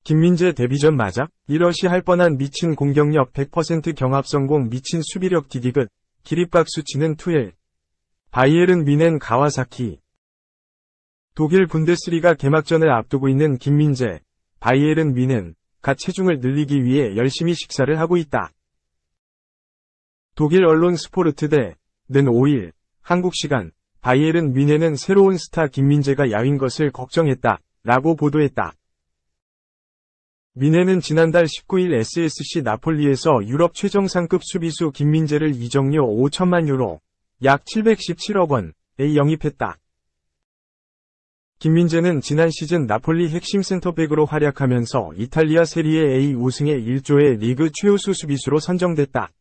김민재 데뷔전 마작? 이러시 할 뻔한 미친 공격력 100% 경합 성공 미친 수비력 디디귿, 기립박수 치는 투엘. 바이에른 뮌헨 가와사키. 독일 분데스리가 개막전을 앞두고 있는 김민재, 바이에른 뮌헨, 가 체중을 늘리기 위해 열심히 식사를 하고 있다. 독일 언론 스포르트대는 5일, 한국 시간, 바이에른 뮌헨은 새로운 스타 김민재가 야윈 것을 걱정했다, 라고 보도했다. 뮌헨은 지난달 19일 SSC 나폴리에서 유럽 최정상급 수비수 김민재를 이적료 5천만 유로, 약 717억 원에 영입했다. 김민재는 지난 시즌 나폴리 핵심 센터백으로 활약하면서 이탈리아 세리에 A 우승에 1조의 리그 최우수 수비수로 선정됐다.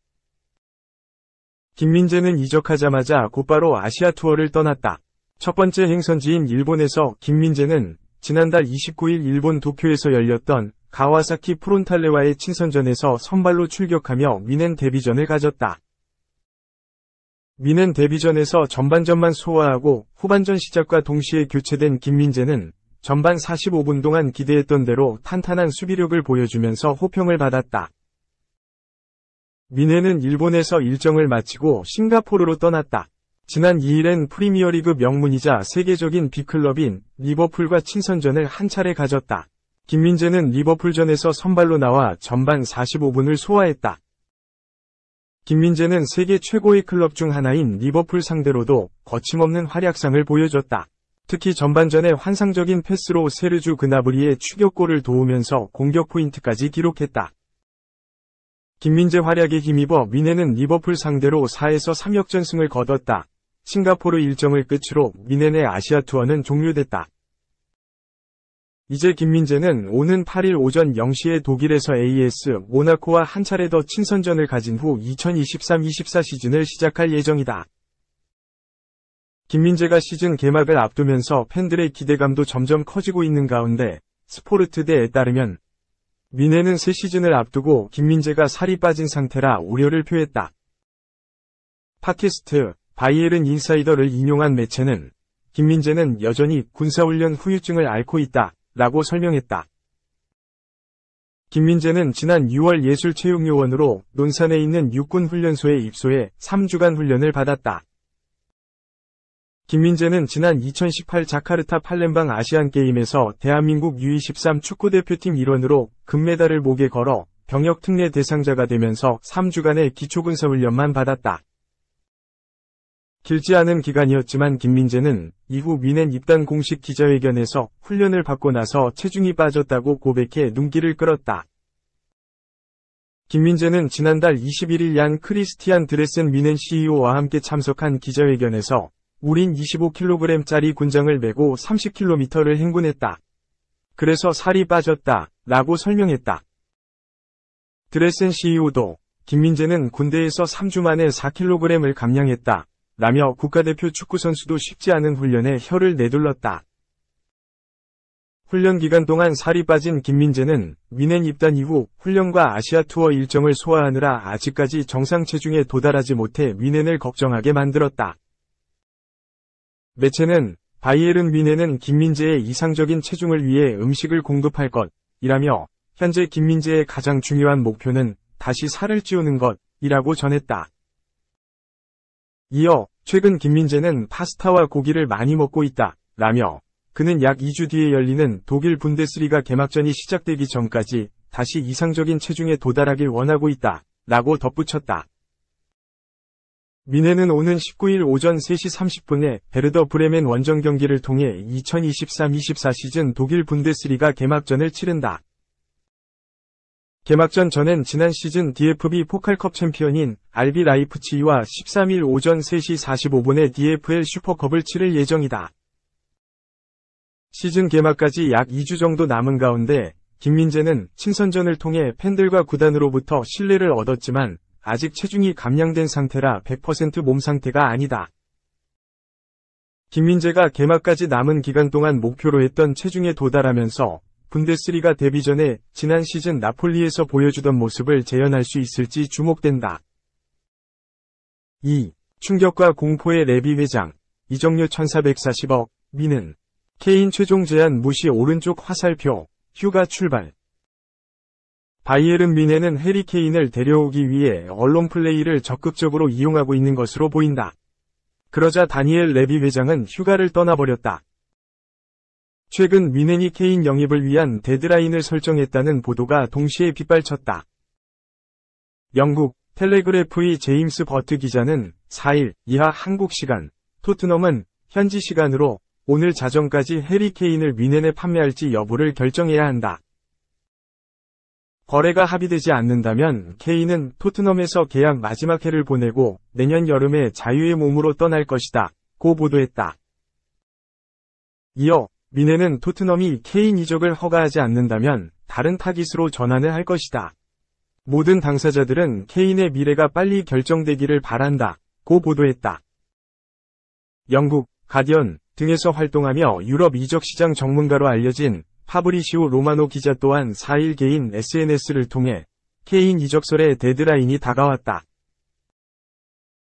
김민재는 이적하자마자 곧바로 아시아 투어를 떠났다. 첫 번째 행선지인 일본에서 김민재는 지난달 29일 일본 도쿄에서 열렸던 가와사키 프론탈레와의 친선전에서 선발로 출격하며 뮌헨 데뷔전을 가졌다. 뮌헨 데뷔전에서 전반전만 소화하고 후반전 시작과 동시에 교체된 김민재는 전반 45분 동안 기대했던 대로 탄탄한 수비력을 보여주면서 호평을 받았다. 뮌헨은 일본에서 일정을 마치고 싱가포르로 떠났다. 지난 2일엔 프리미어리그 명문이자 세계적인 빅클럽인 리버풀과 친선전을 한 차례 가졌다. 김민재는 리버풀전에서 선발로 나와 전반 45분을 소화했다. 김민재는 세계 최고의 클럽 중 하나인 리버풀 상대로도 거침없는 활약상을 보여줬다. 특히 전반전에 환상적인 패스로 세르주 그나브리의 추격골을 도우면서 공격 포인트까지 기록했다. 김민재 활약에 힘입어 뮌헨은 리버풀 상대로 4에서 3역전승을 거뒀다. 싱가포르 일정을 끝으로 뮌헨의 아시아 투어는 종료됐다. 이제 김민재는 오는 8일 오전 0시에 독일에서 AS 모나코와 한 차례 더 친선전을 가진 후 2023-24 시즌을 시작할 예정이다. 김민재가 시즌 개막을 앞두면서 팬들의 기대감도 점점 커지고 있는 가운데 스포르트대에 따르면 뮌헨은 새 시즌을 앞두고 김민재가 살이 빠진 상태라 우려를 표했다. 팟캐스트 바이에른 인사이더를 인용한 매체는 김민재는 여전히 군사훈련 후유증을 앓고 있다. 라고 설명했다. 김민재는 지난 6월 예술체육요원으로 논산에 있는 육군훈련소에 입소해 3주간 훈련을 받았다. 김민재는 지난 2018 자카르타 팔렘방 아시안게임에서 대한민국 U23 축구대표팀 일원으로 금메달을 목에 걸어 병역 특례 대상자가 되면서 3주간의 기초군사훈련만 받았다. 길지 않은 기간이었지만 김민재는 이후 뮌헨 입단 공식 기자회견에서 훈련을 받고 나서 체중이 빠졌다고 고백해 눈길을 끌었다. 김민재는 지난달 21일 얀 크리스티안 드레센 뮌헨 CEO와 함께 참석한 기자회견에서 우린 25kg짜리 군장을 메고 30km를 행군했다. 그래서 살이 빠졌다. 라고 설명했다. 드레센 CEO도 김민재는 군대에서 3주 만에 4kg을 감량했다. 라며 국가대표 축구선수도 쉽지 않은 훈련에 혀를 내둘렀다. 훈련 기간 동안 살이 빠진 김민재는 뮌헨 입단 이후 훈련과 아시아 투어 일정을 소화하느라 아직까지 정상 체중에 도달하지 못해 뮌헨을 걱정하게 만들었다. 매체는 바이에른 뮌헨은 김민재의 이상적인 체중을 위해 음식을 공급할 것이라며 현재 김민재의 가장 중요한 목표는 다시 살을 찌우는 것이라고 전했다. 이어 최근 김민재는 파스타와 고기를 많이 먹고 있다. 라며 그는 약 2주 뒤에 열리는 독일 분데스리가 개막전이 시작되기 전까지 다시 이상적인 체중에 도달하길 원하고 있다. 라고 덧붙였다. 뮌헨은 오는 19일 오전 3시 30분에 베르더 브레멘 원정 경기를 통해 2023-24 시즌 독일 분데스리가 개막전을 치른다. 개막전 전엔 지난 시즌 DFB 포칼컵 챔피언인 RB 라이프치히와 13일 오전 3시 45분에 DFL 슈퍼컵을 치를 예정이다. 시즌 개막까지 약 2주 정도 남은 가운데 김민재는 친선전을 통해 팬들과 구단으로부터 신뢰를 얻었지만 아직 체중이 감량된 상태라 100% 몸 상태가 아니다. 김민재가 개막까지 남은 기간 동안 목표로 했던 체중에 도달하면서 분데스리가 데뷔 전에 지난 시즌 나폴리에서 보여주던 모습을 재현할 수 있을지 주목된다. 2. 충격과 공포의 레비 회장. 이적료 1440억, 미는 케인 최종 제한 무시 오른쪽 화살표, 휴가 출발. 바이에른 뮌헨은 해리 케인을 데려오기 위해 언론 플레이를 적극적으로 이용하고 있는 것으로 보인다. 그러자 다니엘 레비 회장은 휴가를 떠나버렸다. 최근 뮌헨이 케인 영입을 위한 데드라인을 설정했다는 보도가 동시에 빗발쳤다. 영국 텔레그래프의 제임스 버트 기자는 4일 이하 한국 시간 토트넘은 현지 시간으로 오늘 자정까지 해리 케인을 뮌헨에 판매할지 여부를 결정해야 한다. 거래가 합의되지 않는다면 케인은 토트넘에서 계약 마지막 해를 보내고 내년 여름에 자유의 몸으로 떠날 것이다. 고 보도했다. 이어 뮌헨은 토트넘이 케인 이적을 허가하지 않는다면 다른 타깃으로 전환을 할 것이다. 모든 당사자들은 케인의 미래가 빨리 결정되기를 바란다. 고 보도했다. 영국 가디언 등에서 활동하며 유럽 이적 시장 전문가로 알려진 파브리시오 로마노 기자 또한 4일 개인 SNS를 통해 케인 이적설의 데드라인이 다가왔다.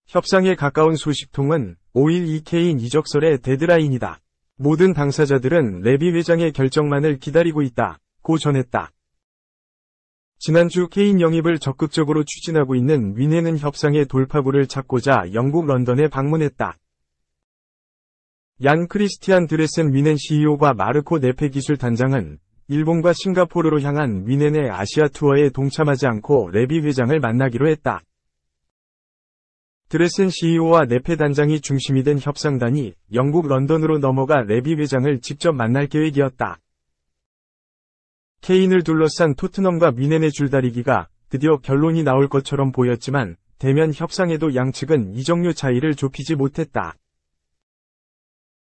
협상에 가까운 소식통은 5일 이 케인 이적설의 데드라인이다. 모든 당사자들은 레비 회장의 결정만을 기다리고 있다. 고 전했다. 지난주 케인 영입을 적극적으로 추진하고 있는 뮌헨은 협상의 돌파구를 찾고자 영국 런던에 방문했다. 얀 크리스티안 드레센 뮌헨 CEO가 마르코 네페 기술 단장은 일본과 싱가포르로 향한 뮌헨의 아시아 투어에 동참하지 않고 레비 회장을 만나기로 했다. 드레센 CEO와 네페 단장이 중심이 된 협상단이 영국 런던으로 넘어가 레비 회장을 직접 만날 계획이었다. 케인을 둘러싼 토트넘과 뮌헨의 줄다리기가 드디어 결론이 나올 것처럼 보였지만 대면 협상에도 양측은 이적료 차이를 좁히지 못했다.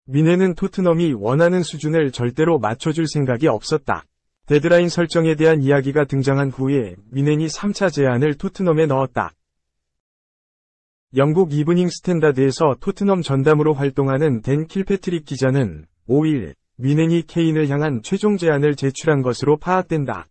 뮌헨은 토트넘이 원하는 수준을 절대로 맞춰줄 생각이 없었다. 데드라인 설정에 대한 이야기가 등장한 후에 뮌헨이 3차 제안을 토트넘에 넣었다. 영국 이브닝 스탠다드에서 토트넘 전담으로 활동하는 댄 킬패트릭 기자는 5일 뮌헨이 케인을 향한 최종 제안을 제출한 것으로 파악된다.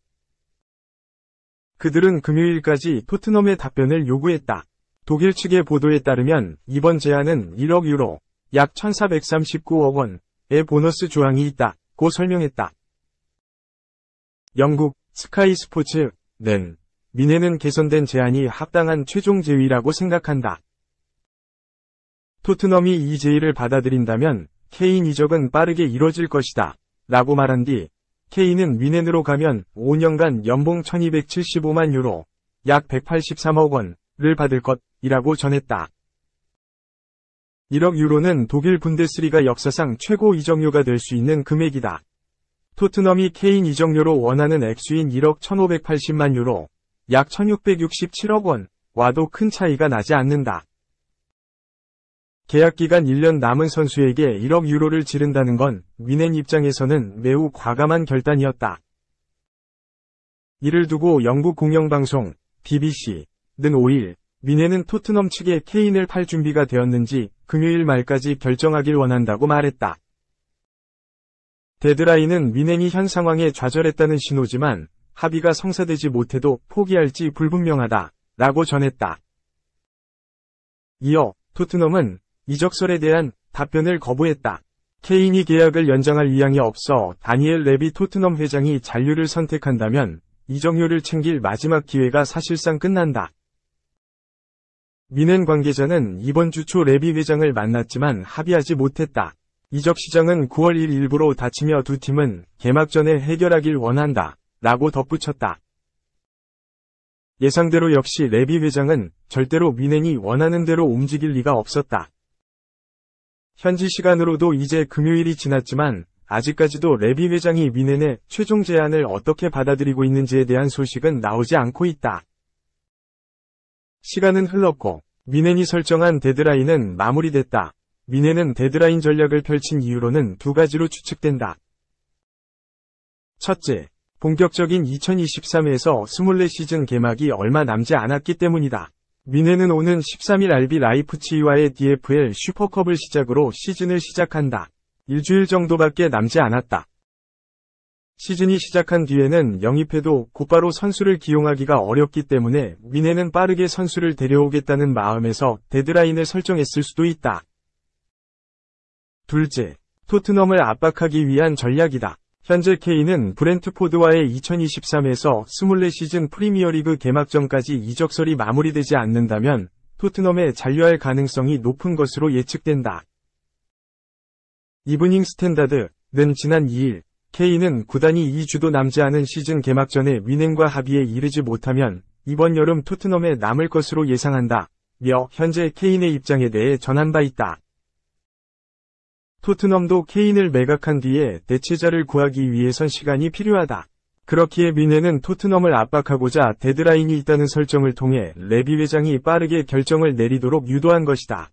그들은 금요일까지 토트넘의 답변을 요구했다. 독일 측의 보도에 따르면 이번 제안은 1억 유로, 약 1439억 원의 보너스 조항이 있다고 설명했다. 영국 스카이 스포츠는 뮌헨은 개선된 제안이 합당한 최종 제의라고 생각한다. 토트넘이 이 제의를 받아들인다면 케인 이적은 빠르게 이뤄질 것이다. 라고 말한 뒤 케인은 뮌헨으로 가면 5년간 연봉 1275만 유로, 약 183억 원을 받을 것이라고 전했다. 1억 유로는 독일 분데스리가 역사상 최고 이적료가 될 수 있는 금액이다. 토트넘이 케인 이적료로 원하는 액수인 1억 1580만 유로, 약 1667억 원와도 큰 차이가 나지 않는다. 계약 기간 1년 남은 선수에게 1억 유로를 지른다는 건 뮌헨 입장에서는 매우 과감한 결단이었다. 이를 두고 영국 공영방송 BBC는 5일 뮌헨은 토트넘 측에 케인을 팔 준비가 되었는지 금요일 말까지 결정하길 원한다고 말했다. 데드라인은 뮌헨이 현 상황에 좌절했다는 신호지만 합의가 성사되지 못해도 포기할지 불분명하다. 라고 전했다. 이어 토트넘은 이적설에 대한 답변을 거부했다. 케인이 계약을 연장할 의향이 없어 다니엘 레비 토트넘 회장이 잔류를 선택한다면 이적료를 챙길 마지막 기회가 사실상 끝난다. 뮌헨 관계자는 이번 주 초 레비 회장을 만났지만 합의하지 못했다. 이적 시장은 9월 1일 일부로 닫히며 두 팀은 개막 전에 해결하길 원한다. 라고 덧붙였다. 예상대로 역시 레비 회장은 절대로 뮌헨이 원하는 대로 움직일 리가 없었다. 현지 시간으로도 이제 금요일이 지났지만 아직까지도 레비 회장이 뮌헨의 최종 제안을 어떻게 받아들이고 있는지에 대한 소식은 나오지 않고 있다. 시간은 흘렀고 뮌헨이 설정한 데드라인은 마무리됐다. 뮌헨은 데드라인 전략을 펼친 이유로는 두 가지로 추측된다. 첫째, 본격적인 2023에서 24시즌 개막이 얼마 남지 않았기 때문이다. 뮌헨은 오는 13일 RB 라이프치히와의 DFL 슈퍼컵을 시작으로 시즌을 시작한다. 일주일 정도밖에 남지 않았다. 시즌이 시작한 뒤에는 영입해도 곧바로 선수를 기용하기가 어렵기 때문에 뮌헨은 빠르게 선수를 데려오겠다는 마음에서 데드라인을 설정했을 수도 있다. 둘째, 토트넘을 압박하기 위한 전략이다. 현재 K는 브렌트포드와의 2023에서 24시즌 프리미어리그 개막전까지 이적설이 마무리되지 않는다면 토트넘에 잔류할 가능성이 높은 것으로 예측된다. 이브닝 스탠다드는 지난 2일, K는 구단이 2주도 남지 않은 시즌 개막 전에 윈행과 합의에 이르지 못하면 이번 여름 토트넘에 남을 것으로 예상한다. 며 현재 케인의 입장에 대해 전한 바 있다. 토트넘도 케인을 매각한 뒤에 대체자를 구하기 위해선 시간이 필요하다. 그렇기에 윈행은 토트넘을 압박하고자 데드라인이 있다는 설정을 통해 레비 회장이 빠르게 결정을 내리도록 유도한 것이다.